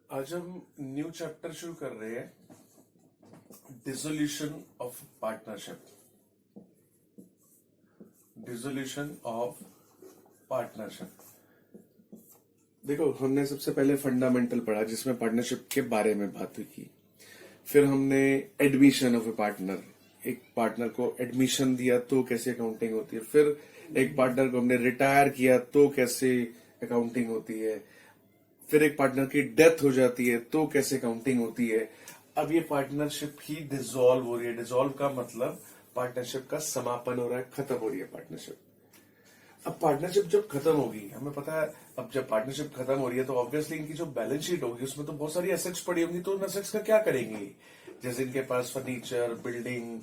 आज हम new chapter शुरू कर रहे हैं, dissolution of partnership. Dissolution of partnership. देखो, हमने सबसे पहले फंडामेंटल पढ़ा जिसमें पार्टनरशिप के बारे में बात हुई की। फिर हमने एडमिशन ऑफ ए पार्टनर, एक पार्टनर को एडमिशन दिया तो कैसे अकाउंटिंग होती है। फिर एक पार्टनर को हमने रिटायर किया तो कैसे अकाउंटिंग होती है। फिर एक पार्टनर की डेथ हो जाती है तो कैसे काउंटिंग होती है। अब ये पार्टनरशिप ही डिसॉल्व हो रही है। डिसॉल्व का मतलब पार्टनरशिप का समापन हो रहा है, खत्म हो रही है पार्टनरशिप। अब पार्टनरशिप जब खत्म होगी, हमें पता है, अब जब पार्टनरशिप खत्म हो रही है तो ऑब्वियसली इनकी जो बैलेंस शीट होगी उसमें तो बहुत सारी एसेट्स पड़ी होंगी। तो उन एसेट्स का क्या करेंगे? जैसे इनके पास furniture, building,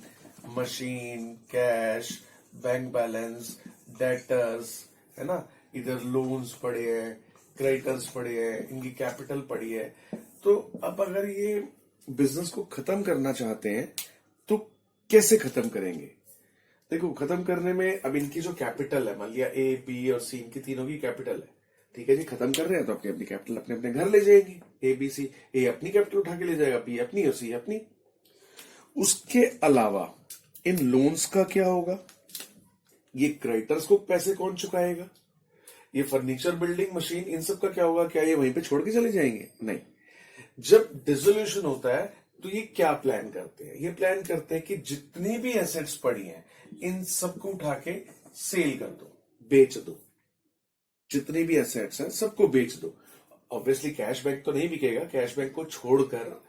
machine, cash, bank balance, debtors, है ना, इधर लोन्स पड़े हैं, क्रेडिटर्स पड़े हैं, इनकी कैपिटल पड़ी है। तो अब अगर ये बिजनेस को खत्म करना चाहते हैं तो कैसे खत्म करेंगे? देखो, खत्म करने में अब इनकी जो कैपिटल है, मान लिया ए, बी और सी, इनकी तीनों की कैपिटल है। ठीक है जी, खत्म कर रहे हैं तो अपनी अपनी कैपिटल अपने अपने घर ले जाएंगे। ए, बी, सी, ए अपनी कैपिटल उठा के ले जाएगा, बी अपनी और सी अपनी। उसके अलावा इन लोन्स का क्या होगा? ये क्रेडिटर्स को पैसे कौन चुकाएगा? ये फर्नीचर, बिल्डिंग, मशीन, इन सब का क्या होगा? क्या ये वहीं पे छोड़ के चले जाएंगे? नहीं। जब डिसोल्यूशन होता है तो ये क्या प्लान करते हैं? ये प्लान करते हैं कि जितनी भी एसेट्स पड़ी हैं इन सबको उठा के सेल कर दो, बेच दो। जितनी भी एसेट्स हैं सबको बेच दो। ऑब्वियसली कैश बैंक तो नहीं बिकेगा, कैश बैंक को छोड़कर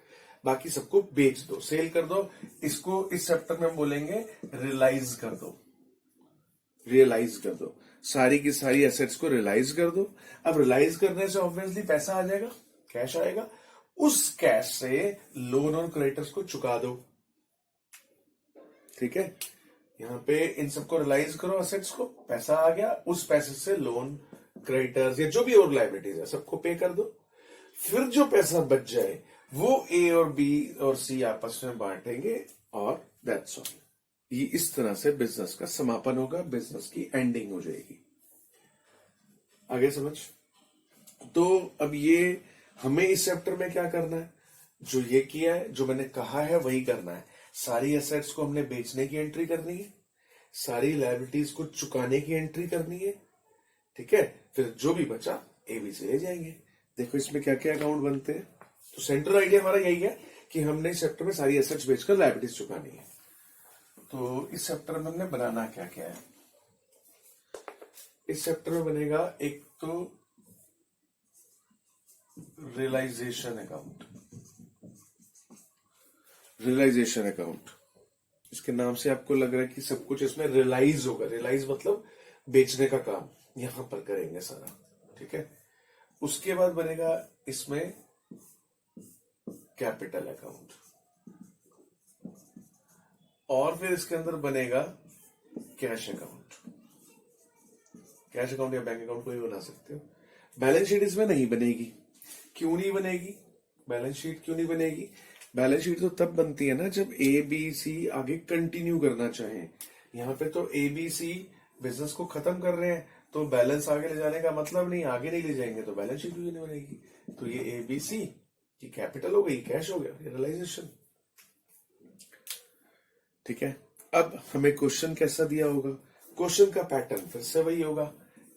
बाकी सबको बेच दो, सेल कर दो। इसको इस चैप्टर में हम बोलेंगे रियलाइज कर दो। रियलाइज कर दो, सारी की सारी एसेट्स को रियलाइज कर दो। अब रियलाइज करने से ऑब्वियसली पैसा आ जाएगा, कैश आएगा। उस कैश से लोन और क्रेडिटर्स को चुका दो। ठीक है, यहां पे इन सबको रियलाइज करो, एसेट्स को, पैसा आ गया, उस पैसे से लोन, क्रेडिटर्स या जो भी और लाइबिलिटीज है सबको पे कर दो। फिर जो पैसा बच जाए वो ए और बी और सी आपस में बांटेंगे और दैट्स ऑल। ये इस तरह से बिजनेस का समापन होगा, बिजनेस की एंडिंग हो जाएगी। आगे समझ? तो अब ये हमें इस चैप्टर में क्या करना है? जो ये किया है, जो मैंने कहा है वही करना है। सारी एसेट्स को हमने बेचने की एंट्री करनी है, सारी लायबिलिटीज को चुकाने की एंट्री करनी है। ठीक है, फिर जो भी बचा एबी से ले जाएंगे। देखो इसमें क्या क्या अकाउंट बनते हैं। तो सेंट्रल आइडिया हमारा यही है कि हमने इस चैप्टर में सारी एसेट्स बेचकर लायबिलिटीज चुकानी है। तो इस चैप्टर में हमने बनाना क्या क्या है? इस चैप्टर में बनेगा एक तो रियलाइजेशन अकाउंट। रियलाइजेशन अकाउंट, इसके नाम से आपको लग रहा है कि सब कुछ इसमें रियलाइज होगा। रियलाइज मतलब बेचने का काम यहां पर करेंगे सारा। ठीक है, उसके बाद बनेगा इसमें कैपिटल अकाउंट, और फिर इसके अंदर बनेगा कैश अकाउंट। कैश अकाउंट या बैंक अकाउंट कोई बना सकते हो। बैलेंस शीट इसमें नहीं बनेगी। क्यों नहीं बनेगी? बैलेंस शीट क्यों नहीं बनेगी? बैलेंस शीट तो तब बनती है ना जब ए, बी, सी आगे कंटिन्यू करना चाहें। यहां पे तो ए, बी, सी बिजनेस को खत्म कर रहे हैं तो बैलेंस आगे ले जाने का मतलब नहीं, आगे नहीं ले जाएंगे तो बैलेंस शीट भी नहीं बनेगी। तो ये ए, बी, सी की कैपिटल हो गई, कैश हो गया, रियलाइजेशन। ठीक है, अब हमें क्वेश्चन कैसा दिया होगा? क्वेश्चन का पैटर्न फिर से वही होगा।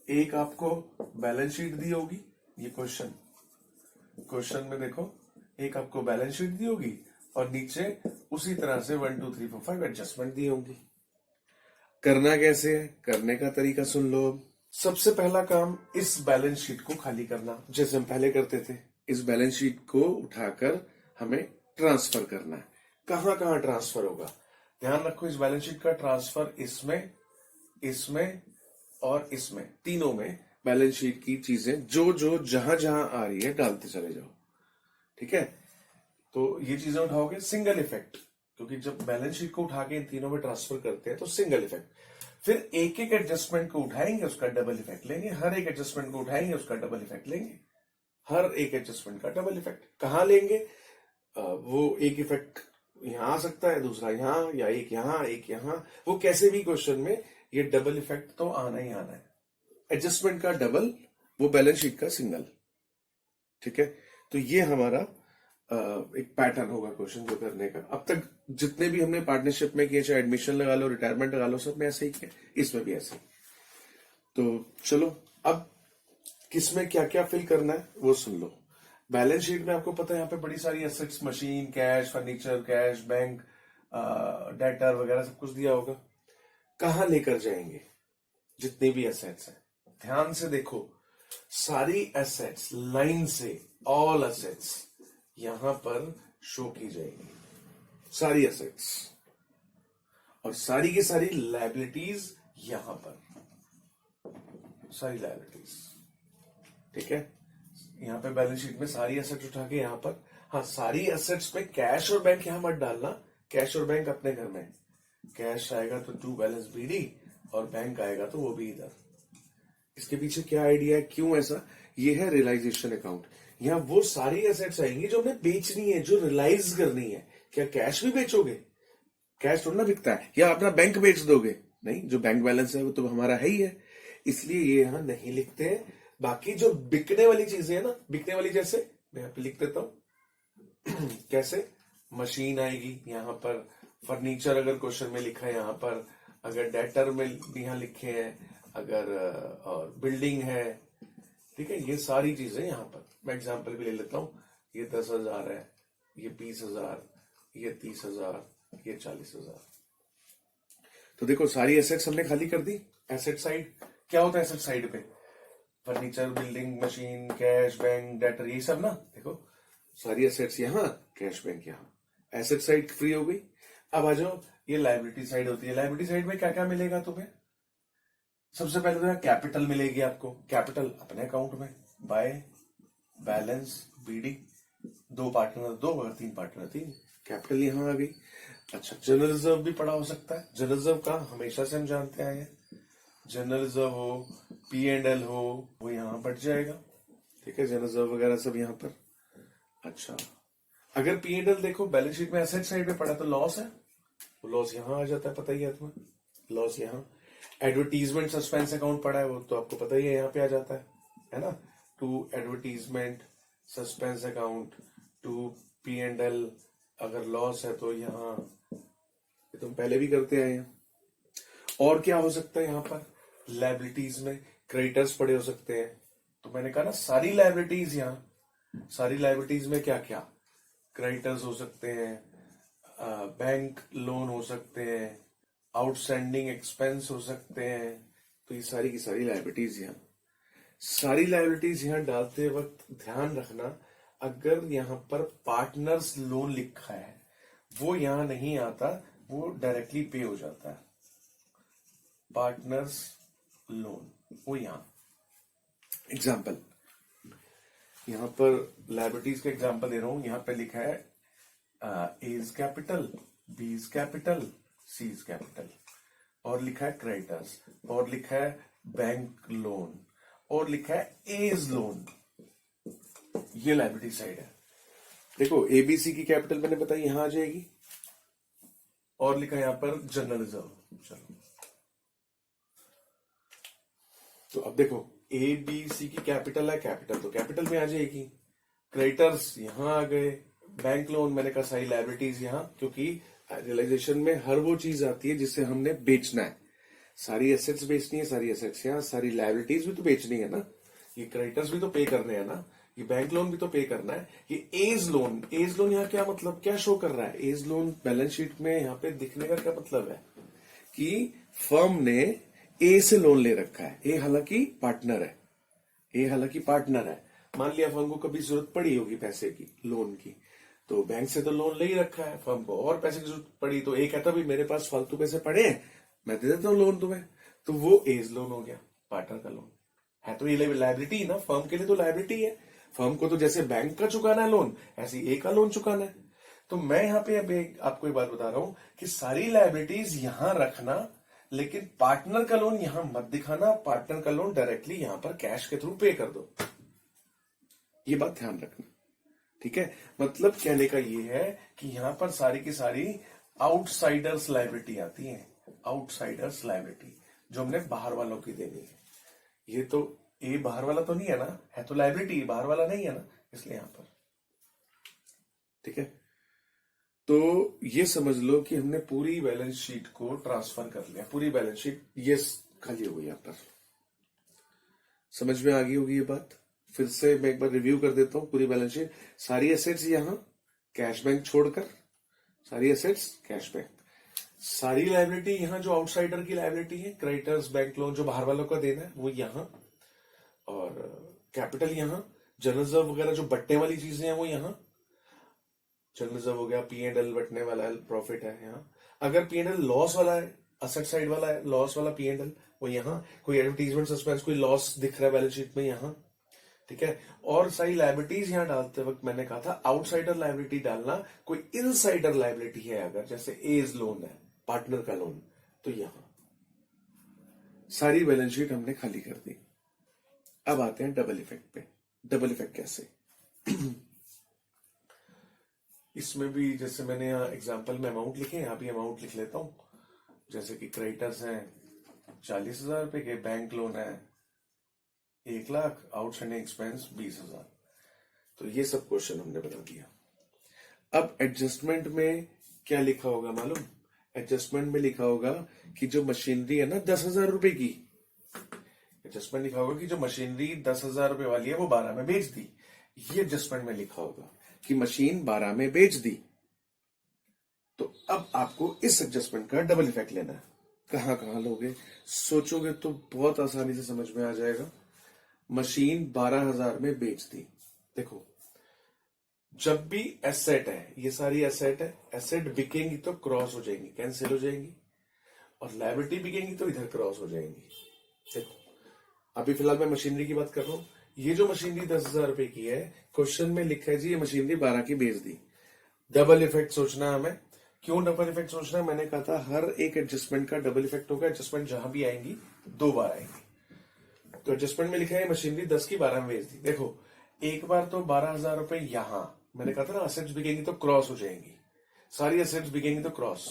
एक आपको बैलेंस शीट दी होगी, ये क्वेश्चन में देखो, एक आपको बैलेंस शीट दी होगी और नीचे उसी तरह से 1 2 3 4 5 एडजस्टमेंट दी होंगी। करना कैसे है? करने का तरीका सुन लो। सबसे पहला काम इस बैलेंस शीट को खाली करना, जैसे हम पहले करते थे। इस बैलेंस शीट को उठाकर हमें ट्रांसफर करना है। कहां कहां ट्रांसफर होगा? ध्यान रखो, इस बैलेंस शीट का ट्रांसफर इसमें, इसमें और इसमें, तीनों में बैलेंस शीट की चीजें जो जो जहां जहां आ रही है डालते चले जाओ। ठीक है, तो ये चीजें उठाओगे, सिंगल इफेक्ट, क्योंकि जब बैलेंस शीट को उठा के इन तीनों में ट्रांसफर करते हैं तो सिंगल इफेक्ट। फिर एक एक एडजस्टमेंट को उठाएंगे, उसका डबल इफेक्ट लेंगे। हर एक एडजस्टमेंट को उठाएंगे, उसका डबल इफेक्ट लेंगे। हर एक एडजस्टमेंट का डबल इफेक्ट कहां लेंगे? वो एक इफेक्ट यहां आ सकता है, दूसरा यहां, या एक यहां एक यहां। वो कैसे भी क्वेश्चन में ये डबल इफेक्ट तो आना ही आना है। एडजस्टमेंट का डबल, वो बैलेंस शीट का सिंगल। ठीक है, तो ये हमारा एक पैटर्न होगा क्वेश्चन जो करने का। अब तक जितने भी हमने पार्टनरशिप में किए, चाहे एडमिशन लगा लो, रिटायरमेंट लगा लो, सब में ऐसे ही किया, इसमें भी ऐसे ही। तो चलो अब किसमें क्या क्या फिल करना है वो सुन लो। बैलेंस शीट में आपको पता है यहाँ पे बड़ी सारी assets, machine, cash, furniture, cash, bank, debtor वगैरह सब कुछ दिया होगा। कहाँ लेकर जाएंगे जितने भी एसेट्स हैं, ध्यान से देखो, सारी एसेट्स लाइन से, ऑल एसेट्स यहां पर शो की जाएगी, सारी एसेट्स, और सारी की सारी लायबिलिटीज यहां पर, सारी लायबिलिटीज। ठीक है, यहां पे बैलेंस शीट में सारी एसेट्स उठा के यहां पर, हाँ सारी एसेट्स में कैश और बैंक यहां मत डालना, कैश और बैंक अपने घर में, कैश आएगा तो टू बैलेंस बीडी और बैंक आएगा तो वो भी इधर। इसके पीछे क्या आइडिया है, क्यों ऐसा, ये है रियलाइजेशन अकाउंट। यहां वो सारी एसेट्स आएंगी जो हमें बेचनी है, जो रियलाइज करनी है। क्या कैश भी बेचोगे? कैश थोड़ा ना बिकता है, या अपना बैंक बेच दोगे? नहीं, जो बैंक बैलेंस है वो तो हमारा है ही है, इसलिए ये यहां नहीं लिखते हैं। बाकी जो बिकने वाली चीजें है ना, बिकने वाली जैसे मैं यहां पे लिख देता हूं कैसे, मशीन आएगी यहां पर, फर्नीचर अगर क्वेश्चन में लिखा है यहां पर, अगर डेटर में यहां लिखे हैं, अगर और बिल्डिंग है, ठीक है, ये सारी चीजें यहां पर। मैं एग्जांपल भी ले लेता हूं, ये 10,000 है, ये 20,000, ये 30,000, ये 40,000। तो देखो सारी एसेट्स हमने खाली कर दी। एसेट साइड क्या होता है, एसेट साइड पे furniture, building, machine, cash, bank, debtor, ये सब ना। देखो सारी एसेट्स यहां, कैश, बैंक यहां, एसेट साइड फ्री हो गई। अब आ जाओ, ये लायबिलिटी साइड होती है। लायबिलिटी साइड में क्या क्या मिलेगा तुम्हें? सबसे पहले तो कैपिटल मिलेगी आपको, कैपिटल अपने अकाउंट में, बाय बैलेंस बीडी, 2 पार्टनर 2 और 3 पार्टनर 3, कैपिटल यहां आ गई। अच्छा, जनरल रिजर्व भी पड़ा हो सकता है। जनरल रिजर्व का हमेशा से हम जानते आए हैं, जनरल रिजर्व हो, P&L हो, वो यहां बढ़ जाएगा। ठीक है, जनरल रिजर्व वगैरह सब यहां पर। अच्छा, अगर P&L देखो बैलेंस शीट में एसेट साइड पे पड़ा तो लॉस है, वो लॉस यहां आ जाता है, पता ही है तुम्हें, लॉस यहां। एडवर्टीजमेंट सस्पेंस अकाउंट पड़ा है, वो तो आपको पता ही है, यहाँ पे आ जाता है ना, to advertisement suspense account, to P&L, अगर लॉस है तो यहाँ, ये तुम पहले भी करते आए हैं। और क्या हो सकता है यहाँ पर, लायबिलिटीज में क्रेडिटर्स पड़े हो सकते हैं। तो मैंने कहा ना सारी लायबिलिटीज, यहाँ सारी लायबिलिटीज में क्या क्या, क्रेडिटर्स हो सकते हैं, बैंक लोन हो सकते हैं, आउटस्टैंडिंग एक्सपेंस हो सकते हैं। तो ये सारी की सारी लायबिलिटीज यहाँ, सारी लायबिलिटीज यहाँ डालते वक्त ध्यान रखना, अगर यहाँ पर पार्टनर्स लोन लिखा है वो यहां नहीं आता, वो डायरेक्टली पे हो जाता है। पार्टनर्स लोन वो यहां, एग्जाम्पल यहां पर लायबिलिटीज का एग्जाम्पल दे रहा हूं। यहां पर लिखा है A is capital, B is capital, C is capital, और लिखा है क्रेडिटर्स, और लिखा है बैंक लोन, और लिखा है एज लोन। ये लायबिलिटी साइड है। देखो एबीसी की कैपिटल मैंने बताई यहां आ जाएगी, और लिखा है यहां पर जनरल रिजर्व। चलो तो अब देखो ए बी सी की कैपिटल है, कैपिटल तो कैपिटल में आ जाएगी, क्रेडिटर्स यहां आ गए, बैंक लोन मैंने कहा सारी लायबिलिटीज यहां, क्योंकि रियलाइजेशन में हर वो चीज आती है जिसे हमने बेचना है। सारी एसेट्स बेचनी है, सारी एसेट्स यहां, सारी लायबिलिटीज भी तो बेचनी है ना, ये क्रेडिटर्स भी तो पे करने हैं ना, ये बैंक लोन भी तो पे करना है। ये एज लोन, एज लोन यहाँ क्या मतलब, क्या शो कर रहा है एज लोन बैलेंस शीट में, यहाँ पे दिखने का क्या मतलब है कि फर्म ने ए से लोन ले रखा है। ए हालांकि पार्टनर है, ए हालांकि पार्टनर है। मान लिया फर्म को कभी जरूरत पड़ी होगी पैसे की, लोन की, तो बैंक से तो लोन ले ही रखा है, फर्म को और पैसे की जरूरत पड़ी तो ए कहता भी मेरे पास फालतू पैसे पड़े हैं, मैं दे देता हूं लोन तुम्हें, तो वो एज लोन हो गया, पार्टनर का लोन है। तो ये लायबिलिटी ना, फर्म के लिए तो लायबिलिटी है। फर्म को तो जैसे बैंक का चुकाना है लोन, ऐसे ए का लोन चुकाना है। तो मैं यहाँ पे अब आपको एक बात बता रहा हूं कि सारी लायबिलिटीज यहां रखना, लेकिन पार्टनर का लोन यहां मत दिखाना। पार्टनर का लोन डायरेक्टली यहां पर कैश के थ्रू पे कर दो, ये बात ध्यान रखना। ठीक है, मतलब कहने का ये है कि यहां पर सारी की सारी आउटसाइडर्स लायबिलिटी आती है, आउटसाइडर्स लायबिलिटी जो हमने बाहर वालों की देनी है। ये तो ए बाहर वाला तो नहीं है ना, है तो लायबिलिटी, बाहर वाला नहीं है ना, इसलिए यहां पर ठीक है, तो ये समझ लो कि हमने पूरी बैलेंस शीट को ट्रांसफर कर लिया, पूरी बैलेंस शीट ये खाली हो गई। यहां पर समझ में आ गई होगी ये बात। फिर से मैं एक बार रिव्यू कर देता हूं पूरी बैलेंस शीट। सारी एसेट्स यहां कैश बैंक छोड़कर, सारी एसेट्स कैश बैंक, सारी लायबिलिटी यहां जो आउटसाइडर की लायबिलिटी है, क्रेडिटर्स, बैंक लोन जो बाहर वालों का देना है वो यहां, और कैपिटल यहां, जनरल रिजर्व वगैरह जो बटने वाली चीजें हैं वो यहां, जनरल रिजर्व हो गया, P&L बटने वाला है, प्रॉफिट है यहाँ। अगर P&L लॉस वाला है, असेट साइड वाला है, लॉस वाला P&L वो यहाँ, कोई एडवर्टीजमेंट सस्पेंस कोई लॉस दिख रहा है बैलेंस शीट में यहाँ, ठीक है। और सारी लायबिलिटीज यहाँ डालते वक्त मैंने कहा था आउटसाइडर लायबिलिटी डालना, कोई इनसाइडर लायबिलिटी है अगर, जैसे एज लोन है, पार्टनर का लोन, तो यहां सारी बैलेंस शीट हमने खाली कर दी। अब आते हैं डबल इफेक्ट पे। डबल इफेक्ट कैसे? इसमें भी जैसे मैंने यहाँ एग्जांपल में अमाउंट लिखे, यहाँ भी अमाउंट लिख लेता हूं। जैसे कि क्रेडिटर्स हैं 40,000 रुपए के, बैंक लोन है 1 लाख, आउटस्टैंडिंग एक्सपेंस 20,000। तो ये सब क्वेश्चन हमने बता दिया। अब एडजस्टमेंट में क्या लिखा होगा मालूम? एडजस्टमेंट में लिखा होगा कि जो मशीनरी है ना 10,000 रुपए की, एडजस्टमेंट लिखा होगा कि जो मशीनरी 10,000 रुपए वाली है वो 12 में बेच दी। ये एडजस्टमेंट में लिखा होगा कि मशीन 12 में बेच दी। तो अब आपको इस एडजस्टमेंट का डबल इफेक्ट लेना है। कहां कहां लोगे? सोचोगे तो बहुत आसानी से समझ में आ जाएगा। मशीन 12,000 में बेच दी। देखो, जब भी एसेट है, ये सारी एसेट है, एसेट बिकेंगी तो क्रॉस हो जाएंगी, कैंसिल हो जाएंगी, और लायबिलिटी बिकेंगी तो इधर क्रॉस हो जाएंगी। देखो, अभी फिलहाल मैं मशीनरी की बात कर रहा हूं। ये जो मशीनरी 10,000 रुपए की है, क्वेश्चन में लिखा है जी ये मशीनरी 12 की बेच दी। डबल इफेक्ट सोचना है हमें। क्यों डबल इफेक्ट सोचना है? मैंने कहा था हर एक एडजस्टमेंट का डबल इफेक्ट होगा। एडजस्टमेंट जहां भी आएंगी 2 बार आएंगी। तो एडजस्टमेंट में लिखा है मशीनरी 10 की 12 में बेच दी। देखो, एक बार तो 12,000 रुपए यहां, मैंने कहा था ना असेट्स बिकेंगी तो क्रॉस हो जाएंगी, सारी असेट्स बिकेंगी तो क्रॉस।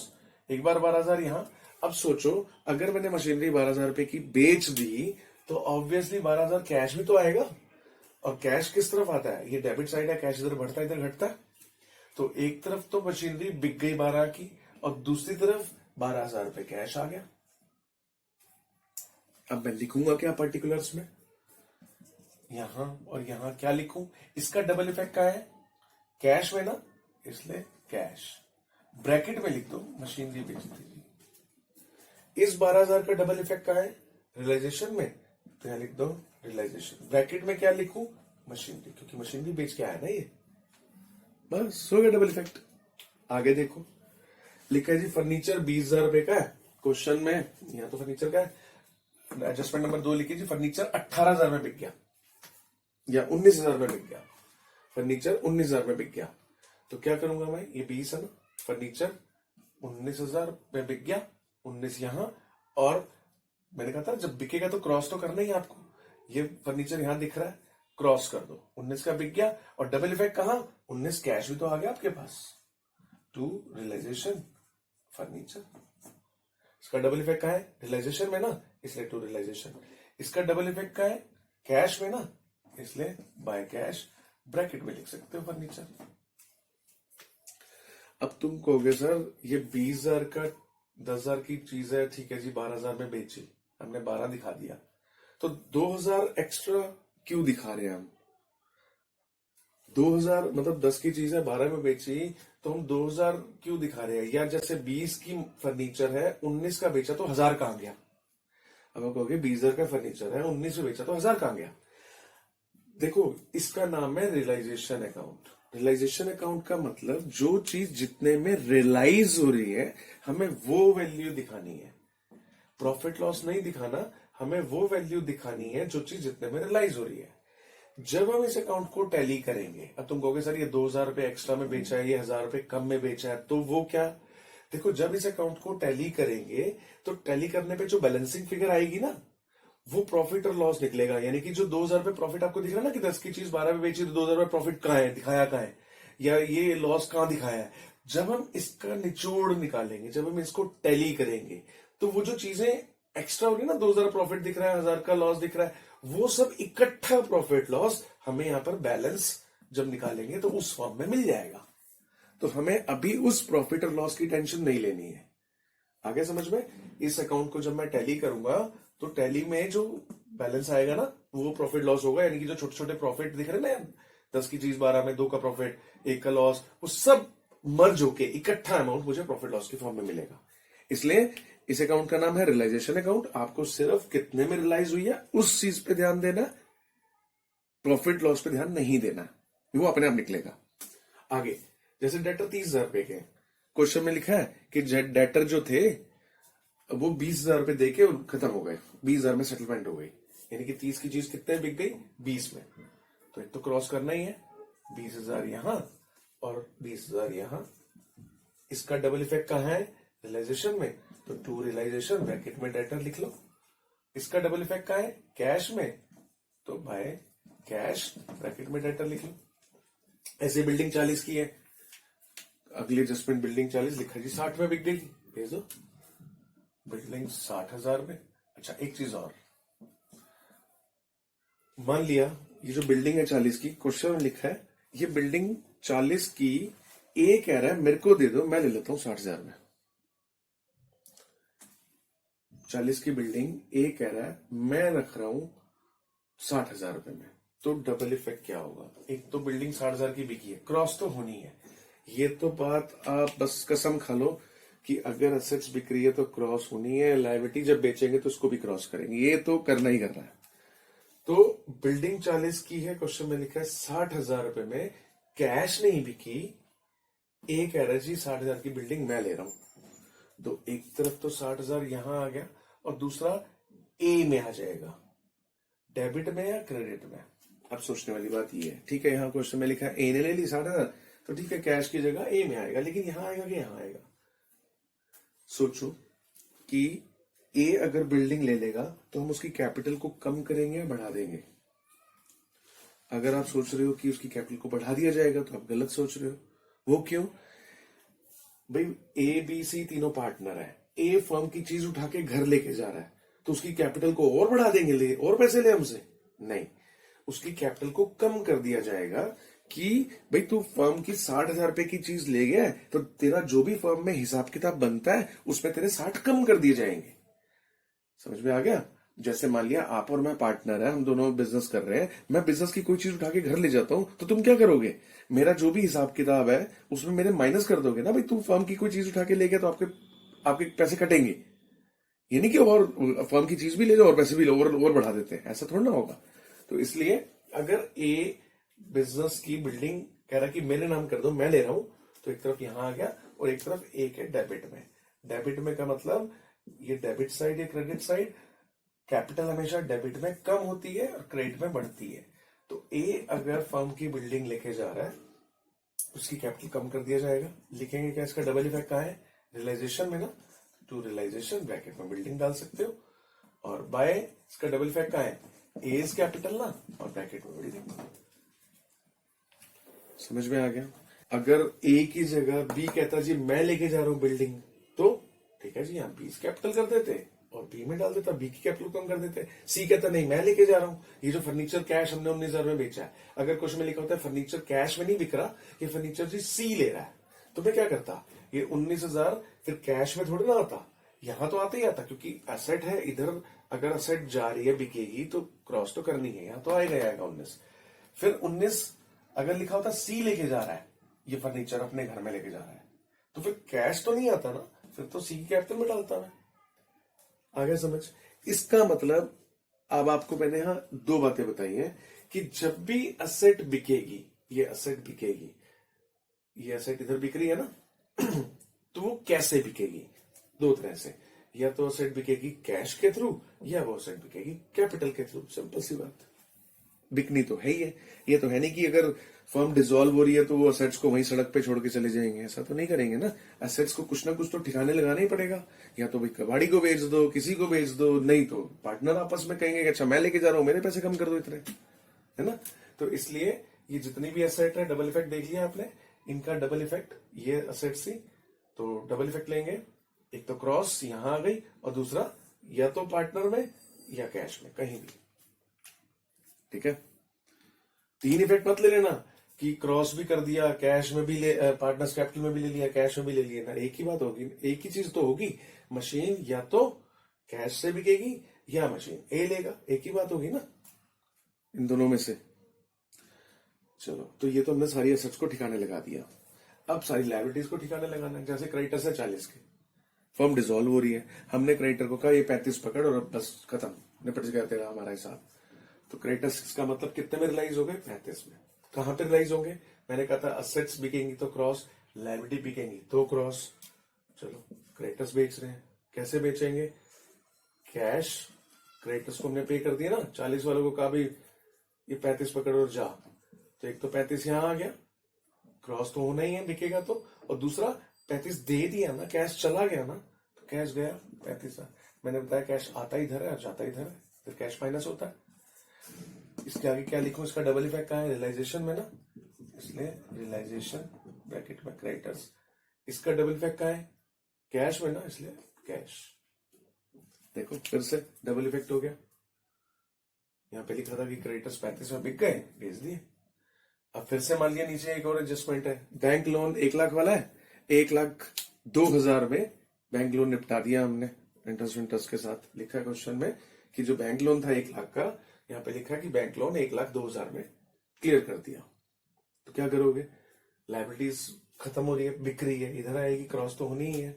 एक बार 12,000 यहां। अब सोचो, अगर मैंने मशीनरी 12,000 रुपए की बेच दी तो ऑब्वियसली 12,000 कैश भी तो आएगा। और कैश किस तरफ आता है? ये डेबिट साइड है, कैश इधर बढ़ता है इधर घटता है। तो एक तरफ तो मशीनरी बिक गई 12 की, और दूसरी तरफ 12,000 रुपए कैश आ गया। अब मैं लिखूंगा क्या पर्टिकुलर्स में? यहां और यहां क्या लिखूं? इसका डबल इफेक्ट क्या है? कैश में ना, इसलिए कैश। ब्रैकेट में लिख दो मशीनरी बेच दी। इस 12,000 का डबल इफेक्ट क्या है? रियलाइजेशन में, तो यहां लिख दो रियलाइजेशन। ब्रैकेट में क्या लिखूं? मशीनरी, क्योंकि मशीनरी बेच के आया ना ये। बस हो गया डबल इफेक्ट। आगे देखो, लिखा है जी फर्नीचर 20,000 रुपए का है। क्वेश्चन में यहां तो फर्नीचर का है। एडजस्टमेंट नंबर 2 लिखी जी फर्नीचर 18,000 में बिक गया, या 19,000 में बिक गया। फर्नीचर 19,000 में बिक गया, तो क्या करूंगा मैं? ये 20 है ना, फर्नीचर 19,000 में बिक गया, 19 यहां, और मैंने कहा था जब बिकेगा तो क्रॉस तो करना ही आपको। ये फर्नीचर यहां दिख रहा है, क्रॉस कर दो, 19 का बिक गया। और डबल इफेक्ट कहां? 19 कैश भी तो आ गया आपके पास, टू रियलाइजेशन फर्नीचर। इसका डबल इफेक्ट क्या है? रियलाइजेशन में ना, इसलिए टू रियलाइजेशन। इसका डबल इफेक्ट क्या है? कैश में ना, इसलिए बाय कैश। ब्रैकेट में लिख सकते हो फर्नीचर। अब तुम कहोगे सर ये 20,000 का 10,000 की चीज है, ठीक है जी, 12,000 में बेची, हमने 12 दिखा दिया, तो 2,000 एक्स्ट्रा क्यों दिखा रहे हैं हम? 2,000 मतलब 10 की चीज है, 12 में बेची, तो हम 2,000 क्यों दिखा रहे हैं? यार जैसे 20 की फर्नीचर है, 19 का बेचा तो 1,000 कहां गया? अब आप कहोगे 20,000 का फर्नीचर है, 19 में बेचा तो 1,000 कहां गया? देखो, इसका नाम है रियलाइजेशन अकाउंट। रियलाइजेशन अकाउंट का मतलब जो चीज जितने में रियलाइज हो रही है, हमें वो वैल्यू दिखानी है। प्रॉफिट लॉस नहीं दिखाना, हमें वो वैल्यू दिखानी है जो चीज जितने में रियलाइज हो रही है। जब हम इस अकाउंट को टैली करेंगे, अब तुम कहोगे सर ये 2,000 रुपए एक्स्ट्रा में बेचा है, ये 1,000 रुपए कम में बेचा है, तो वो क्या? देखो, जब इस अकाउंट को टैली करेंगे तो टैली करने पे जो बैलेंसिंग फिगर आएगी ना, वो प्रॉफिट और लॉस निकलेगा। यानी कि जो 2,000 रुपए प्रॉफिट आपको दिख रहा है ना कि 10 की चीज 12 में बेची तो 2,000 रुपए प्रॉफिट कहां है, दिखाया कहां है, या ये लॉस कहां दिखाया है? जब हम इसका निचोड़ निकालेंगे, जब हम इसको टैली करेंगे, तो वो जो चीजें एक्स्ट्रा होगी ना, 2,000 प्रॉफिट दिख रहा है, 1,000 का लॉस दिख रहा है, वो सब इकट्ठा प्रॉफिट लॉस हमें यहां पर बैलेंस जब निकालेंगे तो उस फॉर्म में मिल जाएगा। तो हमें अभी उस प्रॉफिट और लॉस की टेंशन नहीं लेनी है। आगे समझ में? इस अकाउंट को जब मैं टैली करूंगा तो टैली में जो बैलेंस आएगा ना वो प्रॉफिट लॉस होगा, यानी कि जो छोटे छोटे प्रॉफिट दिख रहे हैं ना, 10 की चीज 12 में, 2 का प्रॉफिट, 1 का लॉस, वो सब मर्ज होके इकट्ठा अमाउंट मुझे प्रॉफिट लॉस के फॉर्म में मिलेगा। इसलिए इस अकाउंट का नाम है रियलाइजेशन अकाउंट। आपको सिर्फ कितने में रियलाइज हुई है उस चीज पे ध्यान देना, प्रॉफिट लॉस पे ध्यान नहीं देना, वो अपने आप निकलेगा। आगे जैसे डेटर 30,000 रुपए के, क्वेश्चन में लिखा है कि डेटर जो थे वो 20,000 रुपए देके खत्म हो गए, 20,000 में सेटलमेंट हो गई, यानी कि 30 की चीज कितने बिक गई, 20 में। तो एक तो क्रॉस करना ही है, 20,000 यहां और 20,000 यहां। इसका डबल इफेक्ट कहां है, रियलाइजेशन में, तो टू रियलाइजेशन ब्रैकेट में डेटर लिख लो। इसका डबल इफेक्ट कहां है, कैश में, तो बाय कैश ब्रैकेट में डेटर लिख लो। ऐसे बिल्डिंग 40 की है, अगली एडजस्टमेंट बिल्डिंग 40 लिखा जी 60 में बिक गई, भेज दो बिल्डिंग 60,000 में। अच्छा एक चीज और, मान लिया ये जो बिल्डिंग है 40 की, क्वेश्चन में लिखा है ये बिल्डिंग 40 की ए कह रहा है मेरे को दे दो, मैं ले लेता हूं 60,000 में। 40 की बिल्डिंग ए कह रहा है मैं रख रहा हूं 60,000 रुपए में, तो डबल इफेक्ट क्या होगा, एक तो बिल्डिंग 60,000 की बिकी है, क्रॉस तो होनी है। ये तो बात आप बस कसम खा लो कि अगर एसेट्स बिक रही है तो क्रॉस होनी है, लायबिलिटी जब बेचेंगे तो उसको भी क्रॉस करेंगे, ये तो करना ही करना है। तो बिल्डिंग 40 की है, क्वेश्चन में लिखा है 60,000 रुपए में, कैश नहीं बिकी, ए कह रहा है जी 60,000 की बिल्डिंग मैं ले रहा हूं। तो एक तरफ तो 60,000 यहां आ गया और दूसरा ए में आ जाएगा, डेबिट में या क्रेडिट में। अब सोचने वाली बात ये है, ठीक है यहां क्वेश्चन में लिखा है ए ने ले ली 60,000, तो ठीक है कैश की जगह ए में आएगा, लेकिन यहां आएगा कि यहां आएगा। सोचो कि ए अगर बिल्डिंग ले लेगा तो हम उसकी कैपिटल को कम करेंगे या बढ़ा देंगे। अगर आप सोच रहे हो कि उसकी कैपिटल को बढ़ा दिया जाएगा तो आप गलत सोच रहे हो। वो क्यों भाई, ए बी सी तीनों पार्टनर है, ए फर्म की चीज उठा के घर लेके जा रहा है तो उसकी कैपिटल को और बढ़ा देंगे, ले और पैसे ले हमसे, नहीं, उसकी कैपिटल को कम कर दिया जाएगा कि भाई तू फर्म की 60,000 रुपए की चीज ले गया है तो तेरा जो भी फर्म में हिसाब किताब बनता है उसमें तेरे 60 कम कर दिए जाएंगे। समझ में आ गया? जैसे मान लिया आप और मैं पार्टनर है, हम दोनों बिजनेस कर रहे हैं, मैं बिजनेस की कोई चीज उठा के घर ले जाता हूं तो तुम क्या करोगे, मेरा जो भी हिसाब किताब है उसमें मेरे माइनस कर दोगे ना। भाई तू फर्म की कोई चीज उठा के ले गया तो आपके पैसे कटेंगे, ये नहीं कि और फर्म की चीज भी ले जाओ और पैसे भी लो और बढ़ा देते हैं, ऐसा थोड़ा ना होगा। तो इसलिए अगर ए बिजनेस की बिल्डिंग कह रहा कि मेरे नाम कर दो, मैं ले रहा हूं, तो एक तरफ यहां आ गया और एक तरफ एक है डेबिट में। डेबिट में का मतलब ये डेबिट साइड या क्रेडिट साइड, कैपिटल हमेशा डेबिट में कम होती है और क्रेडिट में बढ़ती है। तो ए अगर फर्म की बिल्डिंग लेके जा रहा है उसकी कैपिटल कम कर दिया जाएगा। लिखेंगे क्या, इसका डबल इफेक्ट कहां है, रियलाइजेशन में ना, टू रियलाइजेशन ब्रैकेट में बिल्डिंग डाल सकते हो, और बाय इसका डबल इफेक्ट कहां है, ए इज कैपिटल ना और ब्रैकेट में बिल्डिंग। समझ में आ गया? अगर ए की जगह बी कहता जी मैं लेके जा रहा हूं बिल्डिंग, तो ठीक है जी यहां बी कैपिटल कर देते और बी में डाल देता, बी की कैपिटल कम कर देते। सी कहता नहीं मैं लेके जा रहा हूं, ये जो फर्नीचर कैश हमने 19,000 में बेचा है, अगर क्वेश्चन में लिखा होता है फर्नीचर कैश में नहीं बिक रहा, ये फर्नीचर जी सी ले रहा है, तो मैं क्या करता, ये 19,000 फिर कैश में थोड़ी ना आता, यहां तो आता ही आता, क्योंकि एसेट है इधर, अगर एसेट जा रही है बिकेगी तो क्रॉस तो करनी है, यहां तो आएगा 19। फिर 19 अगर लिखा होता सी लेके जा रहा है, ये फर्नीचर अपने घर में लेके जा रहा है, तो फिर कैश तो नहीं आता ना, फिर तो सी कैपिटल में डालता मैं। आगे समझ? इसका मतलब अब आपको मैंने यहां 2 बातें बताई हैं कि जब भी एसेट बिकेगी, ये एसेट बिकेगी, ये एसेट इधर बिक रही है ना तो वो कैसे बिकेगी, 2 तरह से, या तो एसेट बिकेगी कैश के थ्रू या वो एसेट बिकेगी कैपिटल के थ्रू। सिंपल सी बात, बिकनी तो है ही है। ये तो है नहीं कि अगर फर्म डिसॉल्व हो रही है तो वो एसेट्स को वहीं सड़क पे छोड़ के चले जाएंगे, ऐसा तो नहीं करेंगे ना। एसेट्स को कुछ ना कुछ तो ठिकाने लगाना ही पड़ेगा, या तो भाई कबाड़ी को बेच दो, किसी को बेच दो, नहीं तो पार्टनर आपस में कहेंगे कि अच्छा मैं लेके जा रहा हूं, मेरे पैसे कम कर दो इतने, है ना। तो इसलिए ये जितनी भी एसेट है, डबल इफेक्ट देख लिया आपने, इनका डबल इफेक्ट, ये एसेट सी, तो डबल इफेक्ट लेंगे, एक तो क्रॉस यहां आ गई और दूसरा या तो पार्टनर में या कैश में, कहीं भी, ठीक है। 3 इफेक्ट मत ले लेना कि क्रॉस भी कर दिया, कैश में भी ले, पार्टनर्स कैपिटल में भी ले लिया, कैश में भी ले लिया ना, एक ही बात होगी, एक ही चीज तो होगी। मशीन या तो कैश से बिकेगी या मशीन ए लेगा, एक ही बात होगी ना इन दोनों में से। चलो, तो ये तो हमने सारी एसेट्स को ठिकाने लगा दिया। अब सारी लायबिलिटीज को ठिकाने लगाना है। जैसे क्रेडिटर्स है 40 के, फर्म डिसॉल्व हो रही है, हमने क्रेडिटर को कहा ये 35 पकड़ और अब बस खत्म, निपट गया तेरा हमारा हिसाब। तो क्रेडिटर्स का मतलब कितने में रिलाइज हो गए? 35 में। कहां पे रिलाइज होंगे? मैंने कहा था असेट्स बिकेंगी तो क्रॉस, लायबिलिटी बिकेंगी तो क्रॉस। चलो, क्रेडिटर्स बेच रहे हैं, कैसे बेचेंगे? कैश, क्रेडिटर्स को हमने पे कर दिया ना, 40 वालों को कहा भी ये 35 पकड़ और जा, तो एक तो 35 यहां आ गया, क्रॉस तो होना ही है बिकेगा तो, और दूसरा 35 दे दिया ना, कैश चला गया ना, तो कैश गया 35। मैंने बताया कैश आता इधर है और जाता इधर है, फिर कैश माइनस होता है। इसके आगे क्या लिखूं? इसका डबल इफेक्ट कहाँ है? रियलाइजेशन में ना, इसलिए रियलाइजेशन ब्रैकेट में क्रेडिटर्स। इसका डबल इफेक्ट कहाँ है? कैश में ना, इसलिए कैश। देखो फिर से डबल इफेक्ट हो गया। यहां पे लिखा था कि क्रेडिटर्स 35 में बिक गए, भेज दिए। अब फिर से मान लिया नीचे एक और एडजस्टमेंट है, बैंक लोन 1 लाख वाला है, 1,02,000 में बैंक लोन निपटा दिया हमने इंटरेस्ट के साथ। लिखा है क्वेश्चन में कि जो बैंक लोन था 1 लाख का, यहाँ पे लिखा है कि बैंक लोन 1,02,000 में क्लियर कर दिया। तो क्या करोगे? लायबिलिटीज खत्म हो रही है, बिक रही है, इधर आएगी, क्रॉस तो होनी ही है।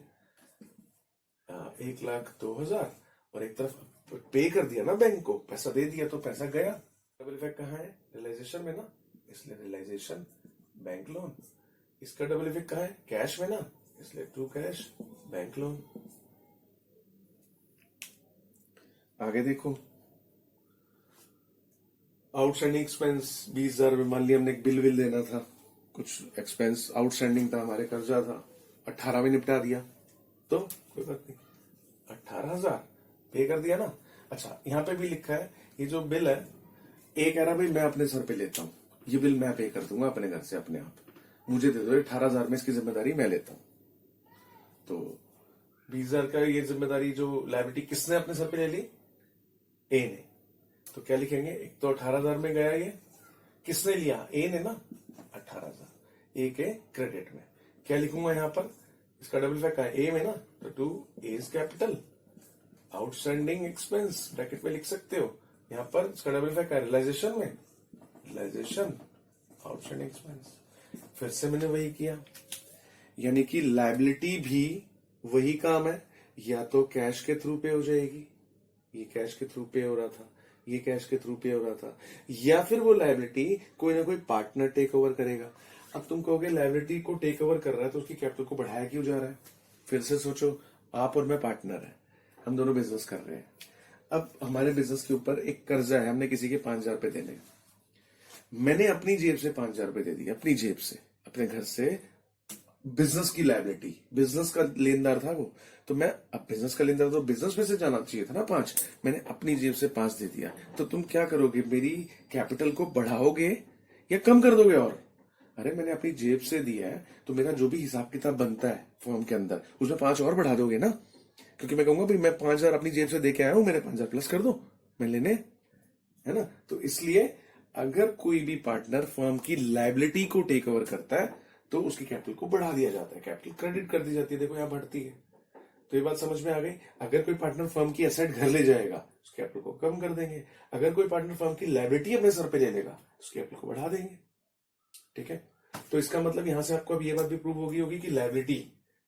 1,02,000 और एक तरफ पे कर दिया ना बैंक को, पैसा दे दिया तो पैसा गया। डबल इफेक्ट कहाँ है? रियलाइजेशन में ना, इसलिए रियलाइजेशन बैंक लोन। इसका डबल इफेक्ट कहाँ है? कैश में ना, इसलिए टू कैश बैंक लोन। आगे देखो, आउटस्टैंडिंग एक्सपेंस 20,000 में, मान लिया हमने एक बिल देना था, कुछ एक्सपेंस आउटस्टैंडिंग था, हमारे कर्जा था, 18 में निपटा दिया, तो कोई बात नहीं, 18,000 पे कर दिया ना। अच्छा, यहाँ पे भी लिखा है ये जो बिल है, एक कह रहा भाई मैं अपने सर पे लेता हूँ, ये बिल मैं पे कर दूंगा अपने घर से अपने आप, मुझे दे दो 18,000 में, इसकी जिम्मेदारी मैं लेता हूँ। तो 20,000 का ये जिम्मेदारी जो लायबिलिटी किसने अपने सर पे ले ली? ए ने। तो क्या लिखेंगे? एक तो 18,000 में गया, ये किसने लिया? ए ने ना, 18,000 ए के क्रेडिट में। क्या लिखूंगा यहाँ पर? इसका डबल इफेक्ट है ए में ना, तो to as capital outstanding expense bracket में लिख सकते हो। यहाँ पर इसका डबल इफेक्ट है रियलाइजेशन में, रियलाइजेशन आउटस्टैंडिंग एक्सपेंस। फिर से मैंने वही किया, यानी कि लायबिलिटी भी वही काम है, या तो कैश के थ्रू पे हो जाएगी, ये कैश के थ्रू पे हो रहा था, ये कैश के थ्रू पे हो रहा था, या फिर वो लायबिलिटी कोई ना कोई पार्टनर टेक ओवर करेगा। अब तुम कहोगे लायबिलिटी को टेक ओवर कर रहा है तो उसकी कैपिटल को बढ़ाया क्यों जा रहा है? फिर से सोचो, आप और मैं पार्टनर है, हम दोनों बिजनेस कर रहे हैं। अब हमारे बिजनेस के ऊपर एक कर्जा है, हमने किसी के 5,000 रुपए देने, मैंने अपनी जेब से 5,000 रुपए दे दिए, अपनी जेब से, अपने घर से, बिजनेस की लायबिलिटी, बिजनेस का लेनदार था वो, तो मैं, अब बिजनेस का लेनदार तो बिजनेस में से जाना चाहिए था ना 5, मैंने अपनी जेब से 5 दे दिया। तो तुम क्या करोगे? मेरी कैपिटल को बढ़ाओगे या कम कर दोगे? और अरे मैंने अपनी जेब से दिया है, तो मेरा जो भी हिसाब किताब बनता है फॉर्म के अंदर, उसमें 5 और बढ़ा दोगे ना, क्योंकि मैं कहूंगा भाई मैं 5,000 अपनी जेब से दे के आया हूं, मेरे 5,000 प्लस कर दो, मैं लेने, है ना। तो इसलिए अगर कोई भी पार्टनर फर्म की लायबिलिटी को टेक ओवर करता है तो उसकी कैपिटल को बढ़ा दिया जाता है, कैपिटल क्रेडिट कर दी जाती है। देखो यहां बढ़ती है, तो ये बात समझ में आ गई। अगर कोई पार्टनर फर्म की एसेट घर ले जाएगा, उसकी कैपिटल को कम कर देंगे। अगर कोई पार्टनर फर्म की लायबिलिटी अपने सर पे ले लेगा, उसकी कैपिटल को बढ़ा देंगे। ठीक है, तो इसका मतलब यहां से आपको अब ये बात भी प्रूव होगी कि लायबिलिटी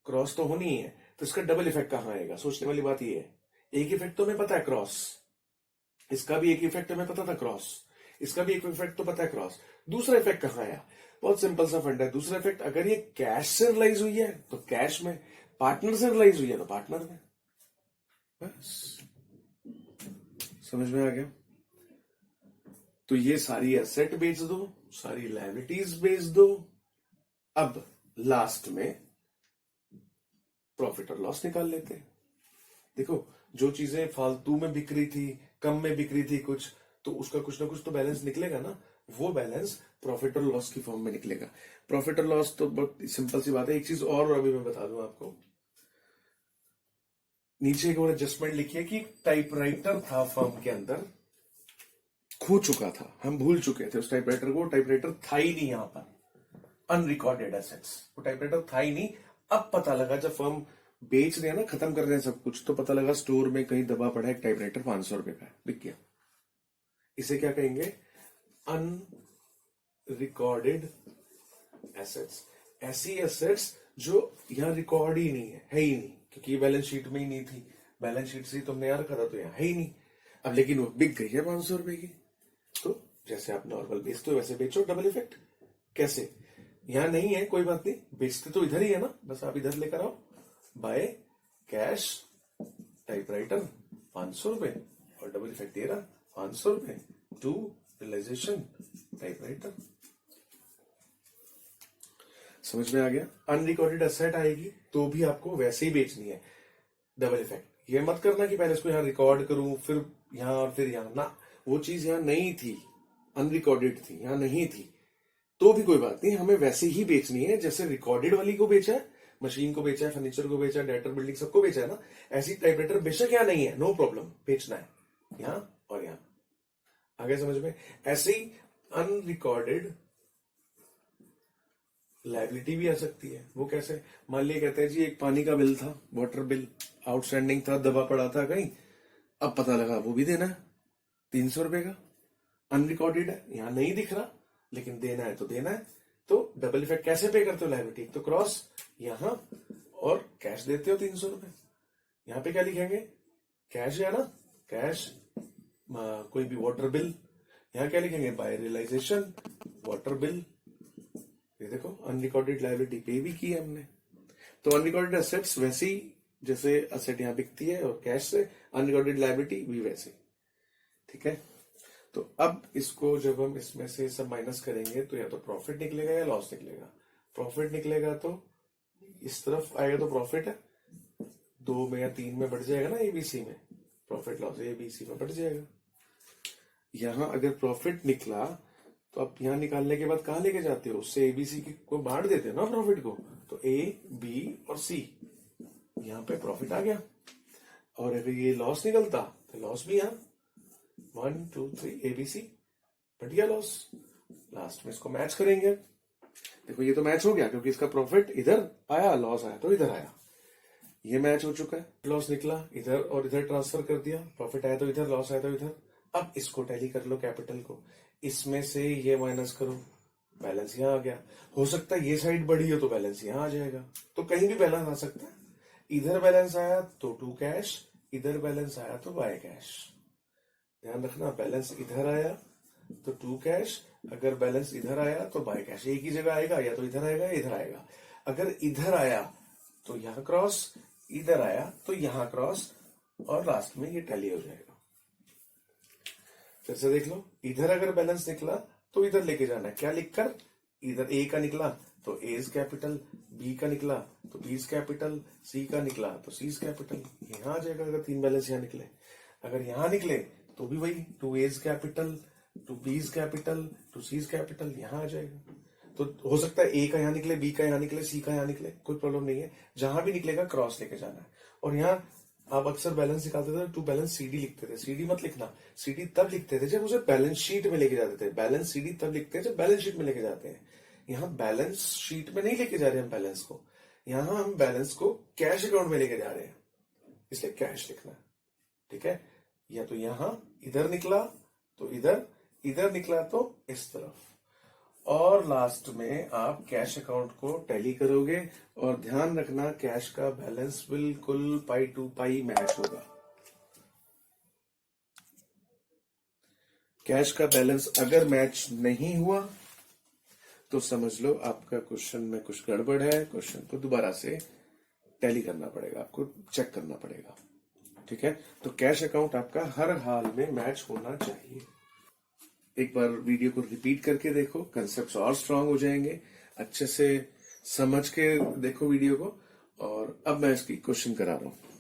क्रॉस तो होनी ही है, तो इसका डबल इफेक्ट कहां आएगा? सोचने वाली बात ये है, एक इफेक्ट तो हमें पता है क्रॉस, इसका भी एक इफेक्ट हमें पता था क्रॉस, इसका भी एक इफेक्ट तो पता है क्रॉस, दूसरा इफेक्ट कहां आया? बहुत सिंपल सा फंड है। दूसरा इफेक्ट, अगर ये कैश से रिलाइज हुई है तो कैश में, पार्टनर से रिलाइज हुई है तो पार्टनर में। बस समझ में आ गया। तो ये सारी एसेट बेच दो, सारी लायबिलिटीज बेच दो। अब लास्ट में प्रॉफिट और लॉस निकाल लेते हैं। देखो, जो चीजें फालतू में बिक रही थी, कम में बिक रही थी कुछ, तो उसका कुछ ना कुछ तो बैलेंस निकलेगा ना, वो बैलेंस प्रॉफिट और लॉस की फॉर्म में निकलेगा। प्रॉफिट और लॉस तो बहुत सिंपल सी बात है। एक चीज और अभी मैं बता दूं आपको, नीचे एक और एडजस्टमेंट लिखिए कि टाइपराइटर था फर्म के अंदर, खो चुका था, हम भूल चुके थे उस टाइपराइटर को, टाइपराइटर था ही नहीं यहां पर, अनरिकॉर्डेड एसेट्स, वो टाइपराइटर था ही नहीं। अब पता लगा जब फर्म बेच रहे हैं ना, खत्म कर रहे हैं सब कुछ, तो पता लगा स्टोर में कहीं दबा पड़ा है एक टाइपराइटर 500 रुपए का है, बिक गया। इसे क्या कहेंगे? Unrecorded assets. ऐसी एसेट्स जो यहाँ रिकॉर्ड ही नहीं है ही नहीं, क्योंकि ये बैलेंस शीट में ही नहीं थी, बैलेंस शीट से तुमने यार रखा था तो यहाँ है ही नहीं। अब लेकिन वो बिक गई है 500 रुपए की, तो जैसे आप नॉर्मल बेचते हो वैसे बेचो। डबल इफेक्ट कैसे? यहां नहीं है कोई बात नहीं, बेचते तो इधर ही है ना, बस आप इधर लेकर आओ। बाय कैश टाइपराइटर 500 रुपए, और डबल इफेक्ट दे रहा 500 रुपए टू रियलाइजेशन टाइपराइटर। समझ में आ गया? अनरिकॉर्डेड एसेट आएगी तो भी आपको वैसे ही बेचनी है। डबल इफेक्ट ये मत करना कि पहले इसको यहां रिकॉर्ड करूं फिर यहां और फिर यहां ना, वो चीज यहां नहीं थी, अनरिकॉर्डेड थी, यहां नहीं थी, तो भी कोई बात नहीं, हमें वैसे ही बेचनी है जैसे रिकॉर्डेड वाली को बेचा है, मशीन को बेचा है, फर्नीचर को बेचा है, डेटर बिल्डिंग सबको बेचा है ना, ऐसी टाइपराइटर बेशक यहां नहीं है, नो प्रॉब्लम, बेचना है यहां और यहां। आगे समझ में? ऐसे ही अनरिकॉर्डेड लाइबिलिटी भी आ सकती है। वो कैसे? मान लिया कहते हैं जी एक पानी का बिल था, वाटर बिल आउटस्टैंडिंग था, दबा पड़ा था कहीं, अब पता लगा वो भी देना है 300 रुपए का, अनरिकॉर्डेड है, यहां नहीं दिख रहा लेकिन देना है तो देना है। तो डबल इफेक्ट कैसे पे करते हो लाइबिलिटी? तो क्रॉस यहां और कैश देते हो 300 रुपए। यहां पे क्या लिखेंगे? कैश है ना, कैश कोई भी वाटर बिल, यहां क्या लिखेंगे? By realisation water bill. ये देखो अनरिकॉर्डेड लाइबिलिटी पे भी की है हमने। तो अनरिकॉर्डेड एसेट्स वैसी जैसे एसेट यहां बिकती है और कैश से, अनरिकॉर्डेड लाइबिलिटी भी वैसे। ठीक है, तो अब इसको जब हम इसमें से सब माइनस करेंगे तो या तो प्रॉफिट निकलेगा या लॉस निकलेगा। प्रॉफिट निकलेगा तो इस तरफ आएगा तो प्रॉफिट है, 2 में या 3 में बढ़ जाएगा ना, एबीसी में प्रॉफिट लॉस एबीसी में बढ़ जाएगा। यहां अगर प्रॉफिट निकला तो आप यहां निकालने के बाद कहां लेके जाते हो? उससे एबीसी को बांट देते हो ना प्रॉफिट को, तो ए बी और सी, यहां पे प्रॉफिट आ गया। और अगर ये लॉस निकलता तो लॉस भी यहां 1 2 3 एबीसी, बढ़ गया लॉस। लास्ट में इसको मैच करेंगे। देखो ये तो मैच हो गया क्योंकि इसका प्रॉफिट इधर आया, लॉस आया तो इधर आया, ये मैच हो चुका है। लॉस निकला इधर और इधर ट्रांसफर कर दिया, प्रॉफिट आया तो इधर, लॉस आया तो इधर। अब इसको टैली कर लो कैपिटल को, इसमें से ये माइनस करो, बैलेंस यहां आ गया। हो सकता है ये साइड बढ़ी हो तो बैलेंस यहां आ जाएगा, तो कहीं भी बैलेंस आ सकता है। इधर बैलेंस आया तो टू कैश, इधर बैलेंस आया तो बाय कैश। ध्यान रखना, बैलेंस इधर आया तो टू कैश, अगर बैलेंस इधर आया तो बाय कैश। एक ही जगह आएगा, या तो इधर आएगा या इधर आएगा। अगर इधर आया तो यहां क्रॉस, इधर आया तो यहां क्रॉस, और लास्ट में ये टैली हो जाएगा। फिर से देख लो, इधर अगर बैलेंस निकला तो इधर लेके जाना है, क्या लिखकर? इधर ए का निकला तो एज कैपिटल, बी का निकला तो बीज कैपिटल, सी का निकला तो सीज कैपिटल, यहां आ जाएगा अगर 3 बैलेंस यहां निकले। अगर यहां निकले तो भी वही, to as capital, to B's capital, to C's capital, यहां आ जाएगा। तो हो सकता है ए का यहां निकले, बी का यहां निकले, सी का यहां निकले, कोई प्रॉब्लम नहीं है, जहां भी निकलेगा क्रॉस लेके जाना है। और यहाँ आप अक्सर बैलेंस निकालते थे टू बैलेंस सीडी लिखते थे, सीडी मत लिखना, सीडी तब लिखते थे जब उसे बैलेंस शीट में लेके जाते थे। बैलेंस सीडी तब लिखते हैं जब बैलेंस शीट में लेके जाते हैं। यहाँ बैलेंस शीट में नहीं लेके जा रहे हम बैलेंस को, यहाँ हम बैलेंस को कैश अकाउंट में लेके जा रहे हैं, इसलिए कैश लिखना है। ठीक है, या तो यहां इधर निकला तो इधर, इधर निकला तो इस तरफ, और लास्ट में आप कैश अकाउंट को टैली करोगे। और ध्यान रखना, कैश का बैलेंस बिल्कुल पाई टू पाई मैच होगा। कैश का बैलेंस अगर मैच नहीं हुआ तो समझ लो आपका क्वेश्चन में कुछ गड़बड़ है, क्वेश्चन को दोबारा से टैली करना पड़ेगा, आपको चेक करना पड़ेगा। ठीक है, तो कैश अकाउंट आपका हर हाल में मैच होना चाहिए। एक बार वीडियो को रिपीट करके देखो, कंसेप्ट्स और स्ट्रांग हो जाएंगे। अच्छे से समझ के देखो वीडियो को। और अब मैं इसकी क्वेश्चन करा रहा हूं।